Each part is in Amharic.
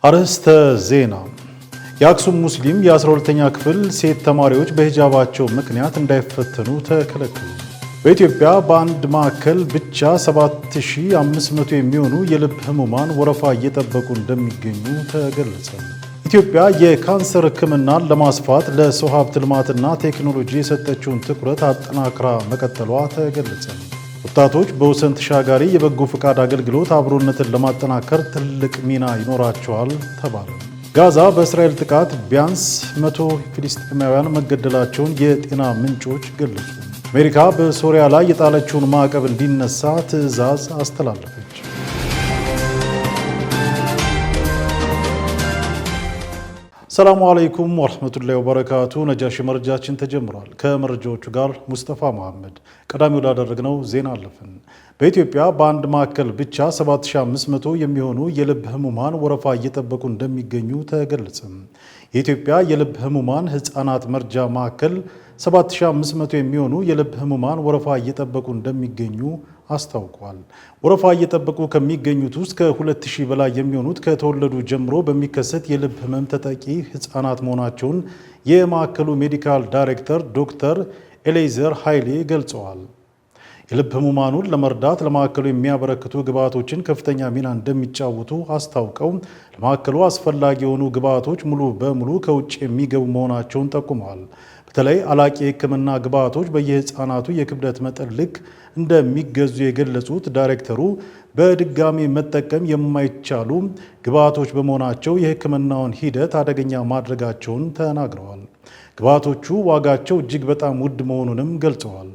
አርዕስተ ዜና። የአክሱም ሙስሊም የ12ኛ ክፍል ሴት ተማሪዎች በሂጃባቸው ምክንያት እንዳይፈተኑ ተከለከሉ። በኢትዮጵያ በአንድ ማዕከል ብቻ 7500 የሚሆኑ የልብ ህሙማን ወረፋ እየጠበቁ እንደሚገኙ ተገለጸ። ኢትዮጵያ የካንሰር ሕክምናን ለማስፋት ለሰው ሀብት ልማትና ቴክኖሎጂ የሰጠችውን ትኩረት አጠናክራ መቀጠሏ ተገለጸ። ወጣቶች በወሰን ተሻጋሪ የበጎ ፈቃድ አገልግሎት አብሮነትን ለማጠናከር ትልቅ ሚና ይኖራቸዋል ተባለ። ጋዛ በእስራኤል ጥቃት ቢያንስ 100 ፍልስጤማውያን መገደላቸውን የጤና ምንጮች ገለጹ። አሜሪካ በሶሪያ ላይ የጣለችውን ማዕቀብ እንዲነሳ ትዕዛዝ አስተላለፈች። ሰላሙ አለይኩም ወራህመቱላሂ ወበረካቱ። ነጃሺ መረጃችን ተጀምሯል። ከመረጃዎቹ ጋር ሙስጠፋ መሐመድ። ቀዳሚ ወዳደረግነው ዜና አለፍን። በኢትዮጵያ በአንድ ማዕከል ብቻ 7500 የሚሆኑ የልብ ህሙማን ወረፋ እየጠበቁ እንደሚገኙ ተገለጸ። የኢትዮጵያ የልብ ህሙማን ህፃናት መርጃ ማዕከል 7500 የሚሆኑ የልብ ህሙማን ወረፋ እየጠበቁ እንደሚገኙ አስታውቋል። ወረፋ እየጠበቁ ከሚገኙት ውስጥ ከ2000 በላይ የሚሆኑት ከተወለዱ ጀምሮ በሚከሰት የልብ ህመም ተጠቂ ህፃናት መሆናቸውን የማዕከሉ ሜዲካል ዳይሬክተር ዶክተር ኤሌዘር ኃይሌ ገልጸዋል። የልብ ህሙማኑን ለመርዳት ለማዕከሉ የሚያበረክቱ ግብዓቶችን ከፍተኛ ሚና እንደሚጫወቱ አስታውቀው ለማዕከሉ አስፈላጊ የሆኑ ግብዓቶች ሙሉ በሙሉ ከውጭ የሚገቡ መሆናቸውን ጠቁመዋል። በተለይ አላቂ የህክምና ግብዓቶች በየህፃናቱ የክብደት መጠን ልክ እንደሚገዙ የገለጹት ዳይሬክተሩ በድጋሚ መጠቀም የማይቻሉ ግብዓቶች በመሆናቸው የህክምናውን ሂደት አደገኛ ማድረጋቸውን ተናግረዋል። ግብዓቶቹ ዋጋቸው እጅግ በጣም ውድ መሆኑንም ገልጸዋል።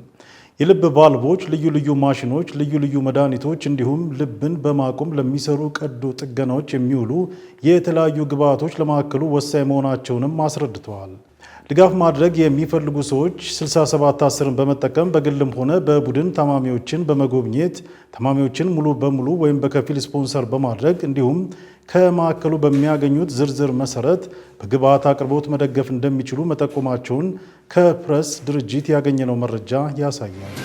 የልብ ቫልቮች፣ ልዩ ልዩ ማሽኖች፣ ልዩ ልዩ መድኃኒቶች እንዲሁም ልብን በማቆም ለሚሰሩ ቀዶ ጥገናዎች የሚውሉ የተለያዩ ግብዓቶች ለማዕከሉ ወሳኝ መሆናቸውንም አስረድተዋል። ድጋፍ ማድረግ የሚፈልጉ ሰዎች 6710ን በመጠቀም በግልም ሆነ በቡድን ታማሚዎችን በመጎብኘት ታማሚዎችን ሙሉ በሙሉ ወይም በከፊል ስፖንሰር በማድረግ እንዲሁም ከማዕከሉ በሚያገኙት ዝርዝር መሰረት በግብዓት አቅርቦት መደገፍ እንደሚችሉ መጠቆማቸውን ከፕሬስ ድርጅት ያገኘነው መረጃ ያሳያል።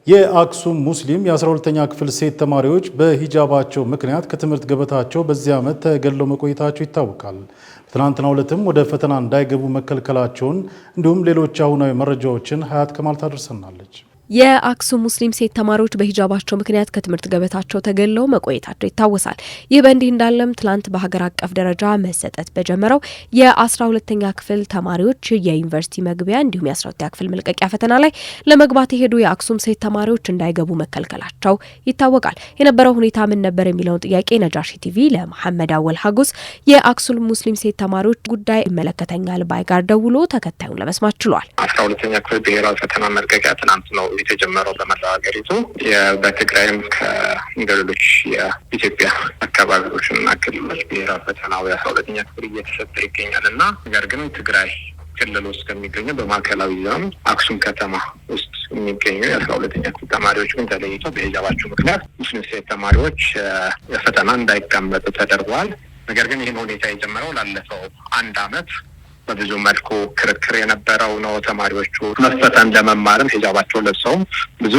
የአክሱም ሙስሊም የ12ኛ ክፍል ሴት ተማሪዎች በሂጃባቸው ምክንያት ከትምህርት ገበታቸው በዚህ ዓመት ተገለው መቆየታቸው ይታወቃል። በትናንትናው ዕለትም ወደ ፈተና እንዳይገቡ መከልከላቸውን እንዲሁም ሌሎች አሁናዊ መረጃዎችን ሀያት ከማል ታደርሰናለች። የአክሱም ሙስሊም ሴት ተማሪዎች በሂጃባቸው ምክንያት ከትምህርት ገበታቸው ተገለው መቆየታቸው ይታወሳል። ይህ በእንዲህ እንዳለም ትላንት በሀገር አቀፍ ደረጃ መሰጠት በጀመረው የ12ኛ ክፍል ተማሪዎች የዩኒቨርሲቲ መግቢያ እንዲሁም የ12ኛ ክፍል መልቀቂያ ፈተና ላይ ለመግባት የሄዱ የአክሱም ሴት ተማሪዎች እንዳይገቡ መከልከላቸው ይታወቃል። የነበረው ሁኔታ ምን ነበር የሚለውን ጥያቄ ነጃሺ ቲቪ ለመሐመድ አወል ሀጉስ የአክሱም ሙስሊም ሴት ተማሪዎች ጉዳይ ይመለከተኛል ባይ ጋር ደውሎ ተከታዩን ለመስማት ችሏል። 12ኛ ክፍል ብሔራዊ ፈተና መልቀቂያ ትናንት ነው የተጀመረው በመላው ሀገሪቱ። በትግራይም ከሌሎች የኢትዮጵያ አካባቢዎችና ክልሎች ብሔራዊ ፈተናው የ12ኛ ክፍል እየተሰጠ ይገኛል እና ነገር ግን ትግራይ ክልል ውስጥ ከሚገኘው በማዕከላዊ ዞን አክሱም ከተማ ውስጥ የሚገኙ የ12ኛ ክፍል ተማሪዎች ግን ተለይተው በሂጃባቸው ምክንያት ሙስሊም ሴት ተማሪዎች ፈተና እንዳይቀመጡ ተደርጓል። ነገር ግን ይህን ሁኔታ የጀመረው ላለፈው አንድ ዓመት በብዙ መልኩ ክርክር የነበረው ነው። ተማሪዎቹ መፈተን ለመማርም ሂጃባቸው ለብሰው ብዙ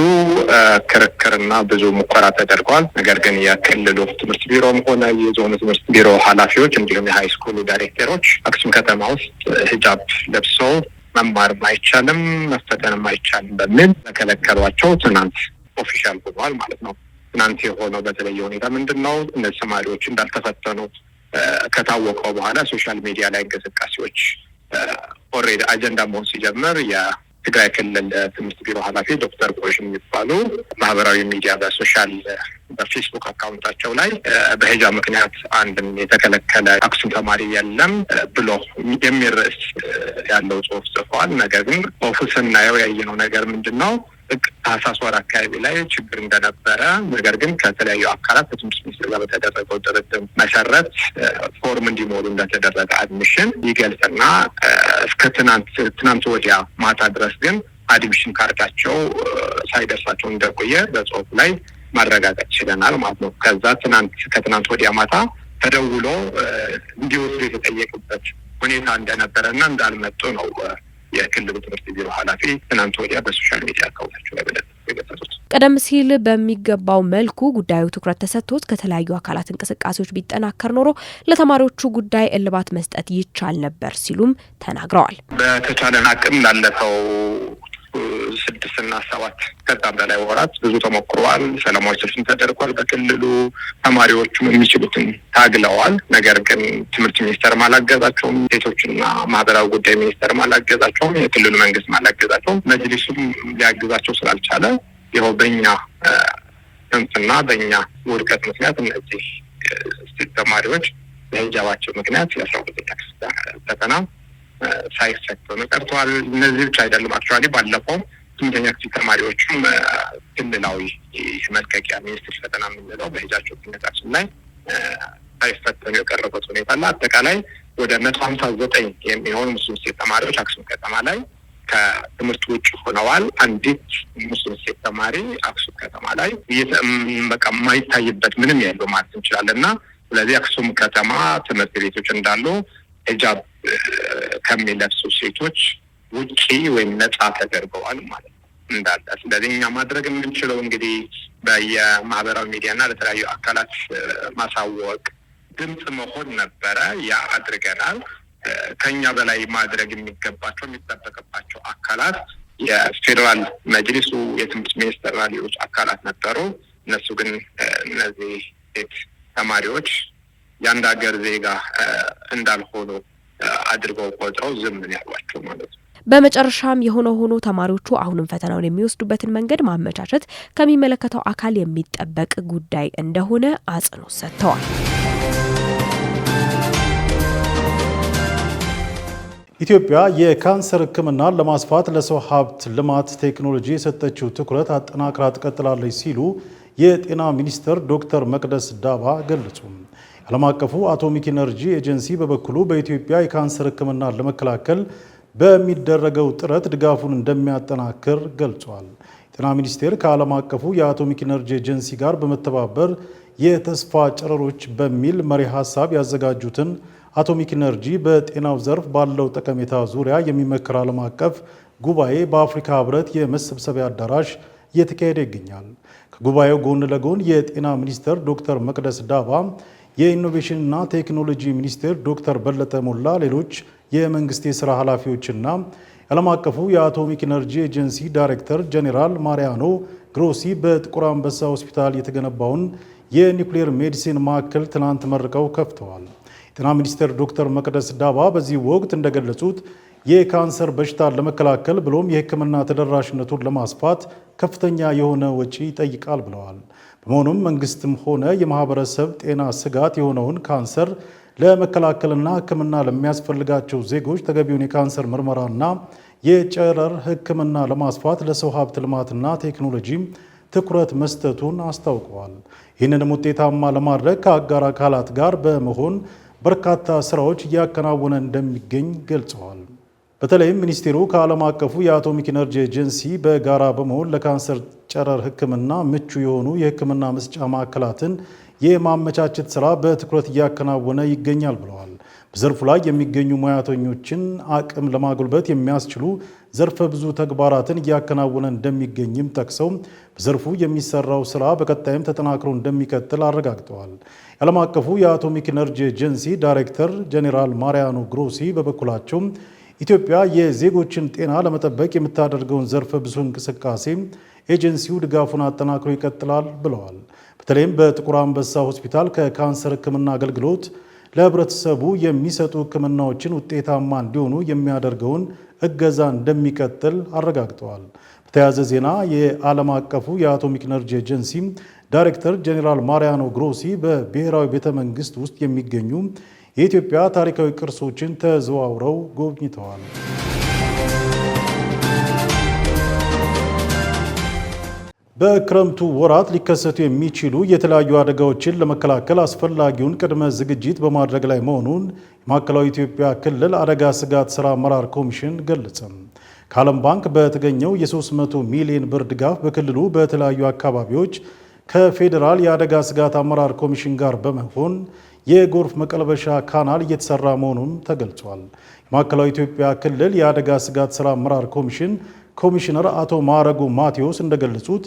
ክርክርና ብዙ ሙከራ ተደርጓል። ነገር ግን የክልሉ ትምህርት ቢሮም ሆነ የዞኑ ትምህርት ቢሮ ኃላፊዎች እንዲሁም የሃይ ስኩሉ ዳይሬክተሮች አክሱም ከተማ ውስጥ ሂጃብ ለብሰው መማርም አይቻልም መፈተንም አይቻልም በሚል ተከለከሏቸው። ትናንት ኦፊሻል ሆኗል ማለት ነው። ትናንት የሆነው በተለየ ሁኔታ ምንድን ነው? እነዚህ ተማሪዎች እንዳልተፈተኑ ከታወቀው በኋላ ሶሻል ሚዲያ ላይ እንቅስቃሴዎች ኦልሬዲ አጀንዳ መሆን ሲጀምር የትግራይ ክልል ትምህርት ቢሮ ኃላፊ ዶክተር ጎሽ የሚባሉ ማህበራዊ ሚዲያ በፌስቡክ አካውንታቸው ላይ በሂጃብ ምክንያት አንድም የተከለከለ አክሱም ተማሪ የለም ብሎ የሚል ርዕስ ያለው ጽሑፍ ጽፈዋል። ነገር ግን ጽሑፉ ስናየው ያየነው ነገር ምንድን ነው? ታህሳስ ወር አካባቢ ላይ ችግር እንደነበረ ነገር ግን ከተለያዩ አካላት ከትምህርት ሚኒስቴር ጋር በተደረገው ድርድር መሰረት ፎርም እንዲሞሉ እንደተደረገ አድሚሽን ይገልጽና እስከ ትናንት ወዲያ ማታ ድረስ ግን አድሚሽን ካርዳቸው ሳይደርሳቸው እንደቆየ በጽሑፍ ላይ ማረጋገጥ ችለናል ማለት ነው። ከዛ ከትናንት ወዲያ ማታ ተደውሎ እንዲወስዱ የተጠየቁበት ሁኔታ እንደነበረና እንዳልመጡ ነው የክልሉ ትምህርት ቢሮ ኃላፊ ትናንት ወዲያ በሶሻል ሚዲያ አካውንታቸው ላይ በለጠፉት የገለጹት። ቀደም ሲል በሚገባው መልኩ ጉዳዩ ትኩረት ተሰጥቶት ከተለያዩ አካላት እንቅስቃሴዎች ቢጠናከር ኖሮ ለተማሪዎቹ ጉዳይ እልባት መስጠት ይቻል ነበር ሲሉም ተናግረዋል። በተቻለን አቅም ላለፈው 6 እና 7 ከዛም በላይ ወራት ብዙ ተሞክሯል። ሰላማዊ ሰልፍም ተደርጓል። በክልሉ ተማሪዎቹም የሚችሉትን ታግለዋል። ነገር ግን ትምህርት ሚኒስቴር አላገዛቸውም፣ ሴቶችና ማህበራዊ ጉዳይ ሚኒስቴር አላገዛቸውም፣ የክልሉ መንግስት አላገዛቸውም። መጅሊሱም ሊያግዛቸው ስላልቻለ ይኸው በእኛ ስንፍና በእኛ ውድቀት ምክንያት እነዚህ ሴት ተማሪዎች በሂጃባቸው ምክንያት የ12ኛ ክፍል ፈተና ሳይፈተኑ ቀርተዋል። እነዚህ ብቻ አይደለም። አክቹዋሊ ባለፈው 8ኛ ክፍል ተማሪዎችም ክልላዊ መልቀቂያ ሚኒስትር ፈተና የምንለው በሂጃቸው ትምህርታችን ላይ ሳይፈተኑ የቀረበት ሁኔታ አለ። አጠቃላይ ወደ 159 የሚሆኑ ሙስሊም ሴት ተማሪዎች አክሱም ከተማ ላይ ከትምህርት ውጭ ሆነዋል። አንዲት ሙስሊም ሴት ተማሪ አክሱም ከተማ ላይ በቃ የማይታይበት ምንም ያለው ማለት እንችላለን። እና ስለዚህ አክሱም ከተማ ትምህርት ቤቶች እንዳሉ ሂጃብ ከሚለብሱ ሴቶች ውጪ ወይም ነጻ ተደርገዋል ማለት ነው እንዳለ። ስለዚህ እኛ ማድረግ የምንችለው እንግዲህ በየማህበራዊ ሚዲያና ለተለያዩ አካላት ማሳወቅ፣ ድምጽ መሆን ነበረ። ያ አድርገናል። ከኛ በላይ ማድረግ የሚጠበቅባቸው አካላት የፌዴራል መጅሊሱ፣ የትምህርት ሚኒስቴርና ሌሎች አካላት ነበሩ። እነሱ ግን እነዚህ ሴት ተማሪዎች የአንድ ሀገር ዜጋ እንዳልሆኑ አድርገው ቆጥረው ዝም ያሏቸው ማለት ነው። በመጨረሻም የሆነ ሆኖ ተማሪዎቹ አሁንም ፈተናውን የሚወስዱበትን መንገድ ማመቻቸት ከሚመለከተው አካል የሚጠበቅ ጉዳይ እንደሆነ አጽንኦት ሰጥተዋል። ኢትዮጵያ የካንሰር ሕክምናን ለማስፋት ለሰው ሀብት ልማት ቴክኖሎጂ የሰጠችው ትኩረት አጠናክራ ትቀጥላለች ሲሉ የጤና ሚኒስትር ዶክተር መቅደስ ዳባ ገለጹ። ዓለም አቀፉ አቶሚክ ኢነርጂ ኤጀንሲ በበኩሉ በኢትዮጵያ የካንሰር ሕክምናን ለመከላከል በሚደረገው ጥረት ድጋፉን እንደሚያጠናክር ገልጿል። ጤና ሚኒስቴር ከዓለም አቀፉ የአቶሚክ ኢነርጂ ኤጀንሲ ጋር በመተባበር የተስፋ ጨረሮች በሚል መሪ ሀሳብ ያዘጋጁትን አቶሚክ ኢነርጂ በጤናው ዘርፍ ባለው ጠቀሜታ ዙሪያ የሚመክር ዓለም አቀፍ ጉባኤ በአፍሪካ ህብረት የመሰብሰቢያ አዳራሽ እየተካሄደ ይገኛል። ከጉባኤው ጎን ለጎን የጤና ሚኒስትር ዶክተር መቅደስ ዳባ፣ የኢኖቬሽንና ቴክኖሎጂ ሚኒስቴር ዶክተር በለጠ ሞላ፣ ሌሎች የመንግስት የሥራ ኃላፊዎችና የዓለም አቀፉ የአቶሚክ ኢነርጂ ኤጀንሲ ዳይሬክተር ጄኔራል ማሪያኖ ግሮሲ በጥቁር አንበሳ ሆስፒታል የተገነባውን የኒውክሌር ሜዲሲን ማዕከል ትናንት መርቀው ከፍተዋል። ጤና ሚኒስትር ዶክተር መቅደስ ዳባ በዚህ ወቅት እንደገለጹት የካንሰር በሽታን ለመከላከል ብሎም የሕክምና ተደራሽነቱን ለማስፋት ከፍተኛ የሆነ ወጪ ይጠይቃል ብለዋል። በመሆኑም መንግስትም ሆነ የማህበረሰብ ጤና ስጋት የሆነውን ካንሰር ለመከላከልና ሕክምና ለሚያስፈልጋቸው ዜጎች ተገቢውን የካንሰር ምርመራና የጨረር ሕክምና ለማስፋት ለሰው ሀብት ልማትና ቴክኖሎጂ ትኩረት መስጠቱን አስታውቀዋል። ይህንንም ውጤታማ ለማድረግ ከአጋር አካላት ጋር በመሆን በርካታ ስራዎች እያከናወነ እንደሚገኝ ገልጸዋል። በተለይም ሚኒስቴሩ ከዓለም አቀፉ የአቶሚክ ኢነርጂ ኤጀንሲ በጋራ በመሆን ለካንሰር ጨረር ሕክምና ምቹ የሆኑ የሕክምና መስጫ ማዕከላትን የማመቻቸት ስራ በትኩረት እያከናወነ ይገኛል ብለዋል። በዘርፉ ላይ የሚገኙ ሙያተኞችን አቅም ለማጎልበት የሚያስችሉ ዘርፈ ብዙ ተግባራትን እያከናወነ እንደሚገኝም ጠቅሰው በዘርፉ የሚሰራው ስራ በቀጣይም ተጠናክሮ እንደሚቀጥል አረጋግጠዋል። የዓለም አቀፉ የአቶሚክ ኢነርጂ ኤጀንሲ ዳይሬክተር ጄኔራል ማሪያኖ ግሮሲ በበኩላቸው ኢትዮጵያ የዜጎችን ጤና ለመጠበቅ የምታደርገውን ዘርፈ ብዙ እንቅስቃሴ ኤጀንሲው ድጋፉን አጠናክሮ ይቀጥላል ብለዋል። በተለይም በጥቁር አንበሳ ሆስፒታል ከካንሰር ሕክምና አገልግሎት ለህብረተሰቡ የሚሰጡ ሕክምናዎችን ውጤታማ እንዲሆኑ የሚያደርገውን እገዛ እንደሚቀጥል አረጋግጠዋል። በተያያዘ ዜና የዓለም አቀፉ የአቶሚክ ኢነርጂ ኤጀንሲ ዳይሬክተር ጄኔራል ማሪያኖ ግሮሲ በብሔራዊ ቤተ መንግስት ውስጥ የሚገኙ የኢትዮጵያ ታሪካዊ ቅርሶችን ተዘዋውረው ጎብኝተዋል። በክረምቱ ወራት ሊከሰቱ የሚችሉ የተለያዩ አደጋዎችን ለመከላከል አስፈላጊውን ቅድመ ዝግጅት በማድረግ ላይ መሆኑን የማዕከላዊ ኢትዮጵያ ክልል አደጋ ስጋት ስራ አመራር ኮሚሽን ገለጸ። ከዓለም ባንክ በተገኘው የ300 ሚሊዮን ብር ድጋፍ በክልሉ በተለያዩ አካባቢዎች ከፌዴራል የአደጋ ስጋት አመራር ኮሚሽን ጋር በመሆን የጎርፍ መቀልበሻ ካናል እየተሰራ መሆኑን ተገልጿል። የማዕከላዊ ኢትዮጵያ ክልል የአደጋ ስጋት ስራ አመራር ኮሚሽን ኮሚሽነር አቶ ማረጉ ማቴዎስ እንደገለጹት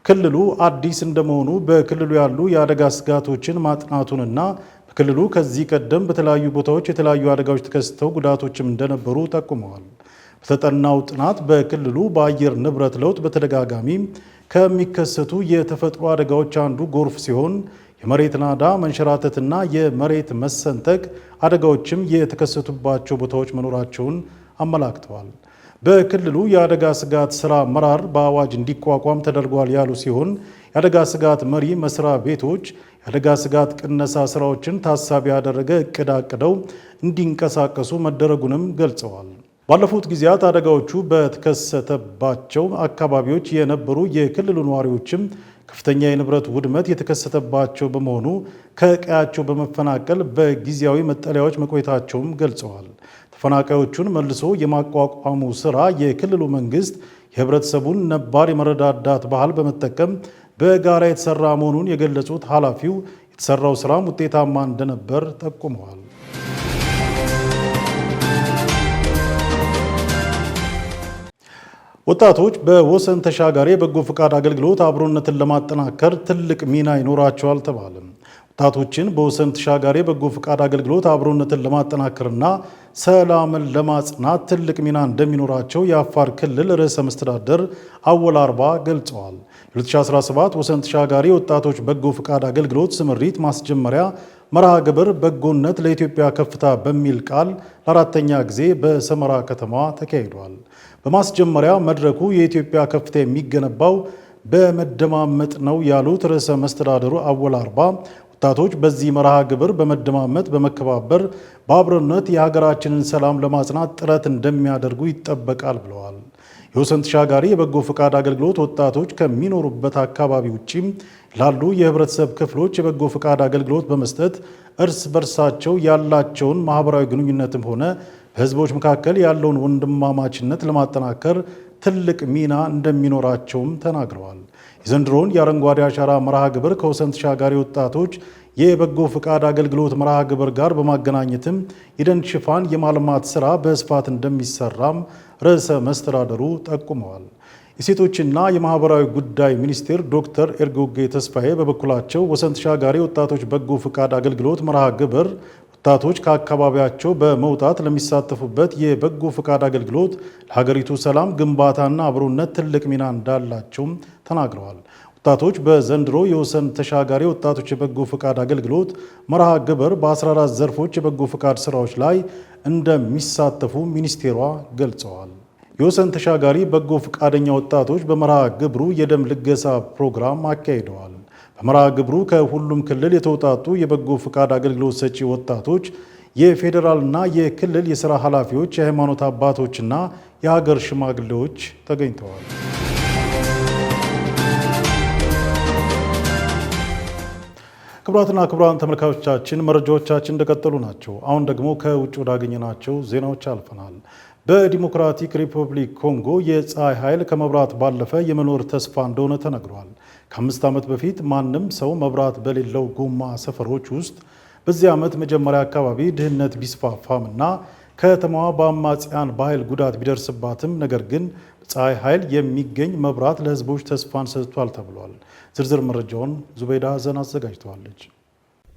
ክልሉ አዲስ እንደመሆኑ በክልሉ ያሉ የአደጋ ስጋቶችን ማጥናቱንና በክልሉ ከዚህ ቀደም በተለያዩ ቦታዎች የተለያዩ አደጋዎች ተከስተው ጉዳቶችም እንደነበሩ ጠቁመዋል። በተጠናው ጥናት በክልሉ በአየር ንብረት ለውጥ በተደጋጋሚ ከሚከሰቱ የተፈጥሮ አደጋዎች አንዱ ጎርፍ ሲሆን የመሬት ናዳ መንሸራተትና የመሬት መሰንጠቅ አደጋዎችም የተከሰቱባቸው ቦታዎች መኖራቸውን አመላክተዋል። በክልሉ የአደጋ ስጋት ስራ አመራር በአዋጅ እንዲቋቋም ተደርጓል ያሉ ሲሆን የአደጋ ስጋት መሪ መስሪያ ቤቶች የአደጋ ስጋት ቅነሳ ስራዎችን ታሳቢ ያደረገ እቅድ አቅደው እንዲንቀሳቀሱ መደረጉንም ገልጸዋል። ባለፉት ጊዜያት አደጋዎቹ በተከሰተባቸው አካባቢዎች የነበሩ የክልሉ ነዋሪዎችም ከፍተኛ የንብረት ውድመት የተከሰተባቸው በመሆኑ ከቀያቸው በመፈናቀል በጊዜያዊ መጠለያዎች መቆየታቸውም ገልጸዋል። ተፈናቃዮቹን መልሶ የማቋቋሙ ስራ የክልሉ መንግስት የህብረተሰቡን ነባር የመረዳዳት ባህል በመጠቀም በጋራ የተሰራ መሆኑን የገለጹት ኃላፊው የተሰራው ስራም ውጤታማ እንደነበር ጠቁመዋል። ወጣቶች በወሰን ተሻጋሪ የበጎ ፈቃድ አገልግሎት አብሮነትን ለማጠናከር ትልቅ ሚና ይኖራቸዋል ተባለ። ወጣቶችን በወሰን ተሻጋሪ የበጎ ፈቃድ አገልግሎት አብሮነትን ለማጠናከርና ሰላምን ለማጽናት ትልቅ ሚና እንደሚኖራቸው የአፋር ክልል ርዕሰ መስተዳድር አወል አርባ ገልጸዋል። 2017 ወሰን ተሻጋሪ ወጣቶች በጎ ፈቃድ አገልግሎት ስምሪት ማስጀመሪያ መርሃ ግብር በጎነት ለኢትዮጵያ ከፍታ በሚል ቃል ለአራተኛ ጊዜ በሰመራ ከተማ ተካሂዷል። በማስጀመሪያ መድረኩ የኢትዮጵያ ከፍታ የሚገነባው በመደማመጥ ነው ያሉት ርዕሰ መስተዳድሩ አወል አርባ ወጣቶች በዚህ መርሃ ግብር በመደማመጥ በመከባበር በአብሮነት የሀገራችንን ሰላም ለማጽናት ጥረት እንደሚያደርጉ ይጠበቃል ብለዋል። የወሰን ተሻጋሪ የበጎ ፈቃድ አገልግሎት ወጣቶች ከሚኖሩበት አካባቢ ውጪም ላሉ የህብረተሰብ ክፍሎች የበጎ ፈቃድ አገልግሎት በመስጠት እርስ በርሳቸው ያላቸውን ማህበራዊ ግንኙነትም ሆነ በህዝቦች መካከል ያለውን ወንድማማችነት ለማጠናከር ትልቅ ሚና እንደሚኖራቸውም ተናግረዋል። የዘንድሮውን የአረንጓዴ አሻራ መርሃ ግብር ከወሰን ተሻጋሪ ወጣቶች የበጎ ፈቃድ አገልግሎት መርሃ ግብር ጋር በማገናኘትም የደን ሽፋን የማልማት ስራ በስፋት እንደሚሰራም ርዕሰ መስተዳድሩ ጠቁመዋል። የሴቶችና የማህበራዊ ጉዳይ ሚኒስቴር ዶክተር ኤርጎጌ ተስፋዬ በበኩላቸው ወሰን ተሻጋሪ ወጣቶች በጎ ፈቃድ አገልግሎት መርሃ ግብር ወጣቶች ከአካባቢያቸው በመውጣት ለሚሳተፉበት የበጎ ፈቃድ አገልግሎት ለሀገሪቱ ሰላም ግንባታና አብሮነት ትልቅ ሚና እንዳላቸውም ተናግረዋል። ወጣቶች በዘንድሮ የወሰን ተሻጋሪ ወጣቶች የበጎ ፈቃድ አገልግሎት መርሃ ግብር በ14 ዘርፎች የበጎ ፈቃድ ስራዎች ላይ እንደሚሳተፉ ሚኒስቴሯ ገልጸዋል። የወሰን ተሻጋሪ በጎ ፈቃደኛ ወጣቶች በመርሃ ግብሩ የደም ልገሳ ፕሮግራም አካሂደዋል። በመርሃ ግብሩ ከሁሉም ክልል የተውጣጡ የበጎ ፈቃድ አገልግሎት ሰጪ ወጣቶች፣ የፌዴራልና የክልል የሥራ ኃላፊዎች፣ የሃይማኖት አባቶችና የሀገር ሽማግሌዎች ተገኝተዋል። ክቡራትና ክቡራን ተመልካቾቻችን መረጃዎቻችን እንደቀጠሉ ናቸው። አሁን ደግሞ ከውጭ ወዳገኘናቸው ዜናዎች አልፈናል። በዲሞክራቲክ ሪፐብሊክ ኮንጎ የፀሐይ ኃይል ከመብራት ባለፈ የመኖር ተስፋ እንደሆነ ተነግሯል። ከ5 ዓመት በፊት ማንም ሰው መብራት በሌለው ጎማ ሰፈሮች ውስጥ በዚህ ዓመት መጀመሪያ አካባቢ ድህነት ቢስፋፋምና ከተማዋ በአማጽያን በኃይል ጉዳት ቢደርስባትም ነገር ግን ፀሐይ ኃይል የሚገኝ መብራት ለሕዝቦች ተስፋን ሰጥቷል ተብሏል። ዝርዝር መረጃውን ዙቤዳ ሀዘን አዘጋጅተዋለች።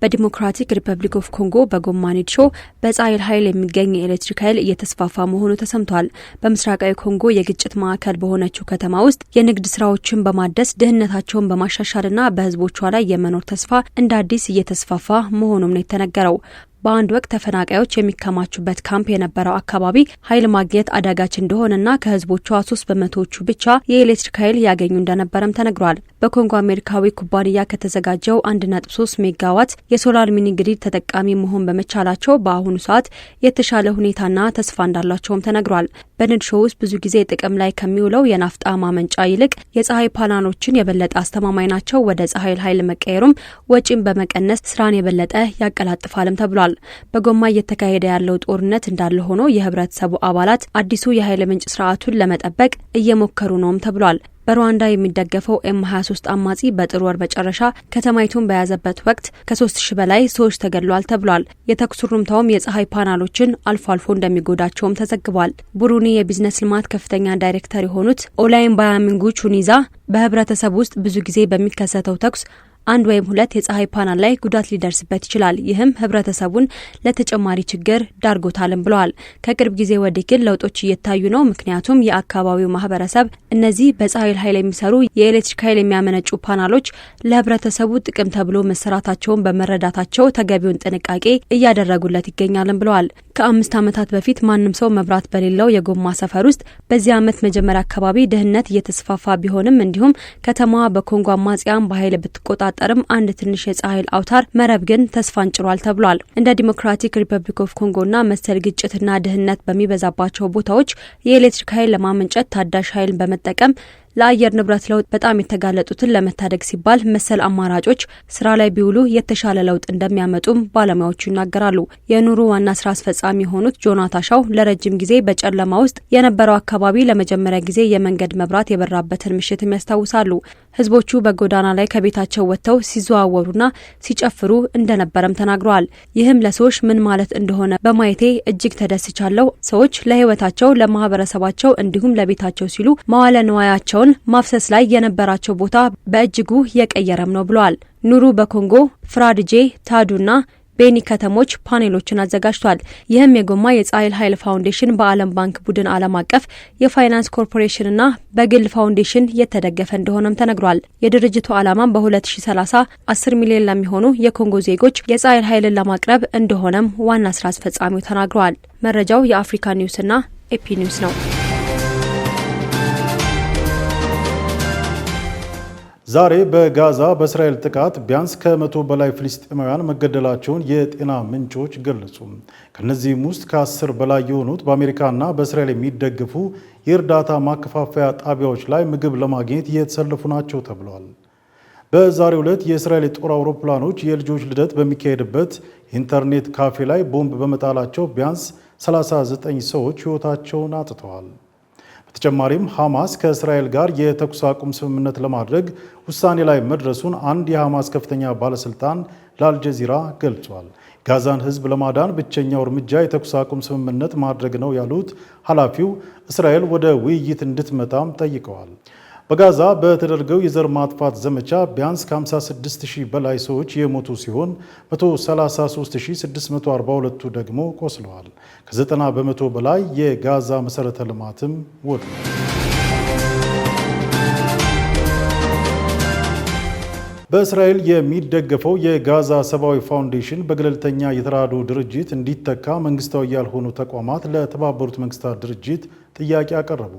በዲሞክራቲክ ሪፐብሊክ ኦፍ ኮንጎ በጎማኒቾ በፀሐይ ኃይል የሚገኝ የኤሌክትሪክ ኃይል እየተስፋፋ መሆኑ ተሰምቷል። በምስራቃዊ ኮንጎ የግጭት ማዕከል በሆነችው ከተማ ውስጥ የንግድ ስራዎችን በማደስ ድህነታቸውን በማሻሻልና በህዝቦቿ ላይ የመኖር ተስፋ እንደ አዲስ እየተስፋፋ መሆኑም ነው የተነገረው። በአንድ ወቅት ተፈናቃዮች የሚከማቹበት ካምፕ የነበረው አካባቢ ኃይል ማግኘት አዳጋች እንደሆነና ከህዝቦቿ 3% ብቻ የኤሌክትሪክ ኃይል ያገኙ እንደነበረም ተነግሯል። በኮንጎ አሜሪካዊ ኩባንያ ከተዘጋጀው 1.3 ሜጋዋት የሶላር ሚኒ ግሪድ ተጠቃሚ መሆን በመቻላቸው በአሁኑ ሰዓት የተሻለ ሁኔታና ተስፋ እንዳላቸውም ተነግሯል። በንድሾ ውስጥ ብዙ ጊዜ ጥቅም ላይ ከሚውለው የናፍጣ ማመንጫ ይልቅ የፀሐይ ፓናሎችን የበለጠ አስተማማኝ ናቸው። ወደ ፀሐይ ኃይል መቀየሩም ወጪን በመቀነስ ስራን የበለጠ ያቀላጥፋልም ተብሏል። በጎማ እየተካሄደ ያለው ጦርነት እንዳለ ሆኖ የህብረተሰቡ አባላት አዲሱ የኃይል ምንጭ ስርዓቱን ለመጠበቅ እየሞከሩ ነውም ተብሏል። በሩዋንዳ የሚደገፈው M23 አማጺ በጥር ወር መጨረሻ ከተማይቱን በያዘበት ወቅት ከ3000 በላይ ሰዎች ተገድለዋል ተብሏል። የተኩስ ሩምታውም የፀሐይ ፓናሎችን አልፎ አልፎ እንደሚጎዳቸውም ተዘግቧል። ቡሩኒ የቢዝነስ ልማት ከፍተኛ ዳይሬክተር የሆኑት ኦላይን ባያሚንጉ ቹኒዛ በህብረተሰብ ውስጥ ብዙ ጊዜ በሚከሰተው ተኩስ 1 ወይም 2 የፀሐይ ፓናል ላይ ጉዳት ሊደርስበት ይችላል። ይህም ህብረተሰቡን ለተጨማሪ ችግር ዳርጎታልም ብለዋል። ከቅርብ ጊዜ ወዲህ ግን ለውጦች እየታዩ ነው። ምክንያቱም የአካባቢው ማህበረሰብ እነዚህ በፀሐይ ኃይል የሚሰሩ የኤሌክትሪክ ኃይል የሚያመነጩ ፓናሎች ለህብረተሰቡ ጥቅም ተብሎ መሰራታቸውን በመረዳታቸው ተገቢውን ጥንቃቄ እያደረጉለት ይገኛልም ብለዋል። ከ5 ዓመታት በፊት ማንም ሰው መብራት በሌለው የጎማ ሰፈር ውስጥ በዚህ ዓመት መጀመሪያ አካባቢ ደህንነት እየተስፋፋ ቢሆንም እንዲሁም ከተማዋ በኮንጎ አማጽያን በኃይል ብትቆጣጠርም አንድ ትንሽ የፀሐይ አውታር መረብ ግን ተስፋን ጭሯል ተብሏል። እንደ ዲሞክራቲክ ሪፐብሊክ ኦፍ ኮንጎና መሰል ግጭትና ድህነት በሚበዛባቸው ቦታዎች የኤሌክትሪክ ኃይል ለማመንጨት ታዳሽ ኃይልን በመጠቀም ለአየር ንብረት ለውጥ በጣም የተጋለጡትን ለመታደግ ሲባል መሰል አማራጮች ስራ ላይ ቢውሉ የተሻለ ለውጥ እንደሚያመጡም ባለሙያዎቹ ይናገራሉ። የኑሩ ዋና ስራ አስፈጻሚ የሆኑት ጆናታሻው ለረጅም ጊዜ በጨለማ ውስጥ የነበረው አካባቢ ለመጀመሪያ ጊዜ የመንገድ መብራት የበራበትን ምሽትም ያስታውሳሉ። ህዝቦቹ በጎዳና ላይ ከቤታቸው ወጥተው ሲዘዋወሩና ሲጨፍሩ እንደነበረም ተናግረዋል። ይህም ለሰዎች ምን ማለት እንደሆነ በማየቴ እጅግ ተደስቻለሁ። ሰዎች ለህይወታቸው፣ ለማህበረሰባቸው እንዲሁም ለቤታቸው ሲሉ መዋለ ንዋያቸውን ማፍሰስ ላይ የነበራቸው ቦታ በእጅጉ የቀየረም ነው ብለዋል። ኑሩ በኮንጎ ፍራድጄ፣ ታዱና ቤኒ ከተሞች ፓኔሎችን አዘጋጅቷል። ይህም የጎማ የፀሐይ ኃይል ፋውንዴሽን በዓለም ባንክ ቡድን ዓለም አቀፍ የፋይናንስ ኮርፖሬሽንና በግል ፋውንዴሽን የተደገፈ እንደሆነም ተነግሯል። የድርጅቱ ዓላማ በ2030 10 ሚሊዮን ለሚሆኑ የኮንጎ ዜጎች የፀሐይ ኃይልን ለማቅረብ እንደሆነም ዋና ስራ አስፈጻሚው ተናግረዋል። መረጃው የአፍሪካ ኒውስና ኤፒ ኒውስ ነው። ዛሬ በጋዛ በእስራኤል ጥቃት ቢያንስ ከ100 በላይ ፍልስጤማውያን መገደላቸውን የጤና ምንጮች ገለጹ። ከነዚህም ውስጥ ከ10 በላይ የሆኑት በአሜሪካና በእስራኤል የሚደገፉ የእርዳታ ማከፋፈያ ጣቢያዎች ላይ ምግብ ለማግኘት እየተሰለፉ ናቸው ተብሏል። በዛሬው ዕለት የእስራኤል የጦር አውሮፕላኖች የልጆች ልደት በሚካሄድበት የኢንተርኔት ካፌ ላይ ቦምብ በመጣላቸው ቢያንስ 39 ሰዎች ሕይወታቸውን አጥተዋል። በተጨማሪም ሐማስ ከእስራኤል ጋር የተኩስ አቁም ስምምነት ለማድረግ ውሳኔ ላይ መድረሱን አንድ የሐማስ ከፍተኛ ባለስልጣን ለአልጀዚራ ገልጿል። ጋዛን ሕዝብ ለማዳን ብቸኛው እርምጃ የተኩስ አቁም ስምምነት ማድረግ ነው ያሉት ኃላፊው እስራኤል ወደ ውይይት እንድትመጣም ጠይቀዋል። በጋዛ በተደረገው የዘር ማጥፋት ዘመቻ ቢያንስ ከ56,000 በላይ ሰዎች የሞቱ ሲሆን 133,642ቱ ደግሞ ቆስለዋል። ከ90 በመቶ በላይ የጋዛ መሰረተ ልማትም ወድሟል። በእስራኤል የሚደገፈው የጋዛ ሰብአዊ ፋውንዴሽን በገለልተኛ የተራድኦ ድርጅት እንዲተካ መንግስታዊ ያልሆኑ ተቋማት ለተባበሩት መንግስታት ድርጅት ጥያቄ አቀረቡ።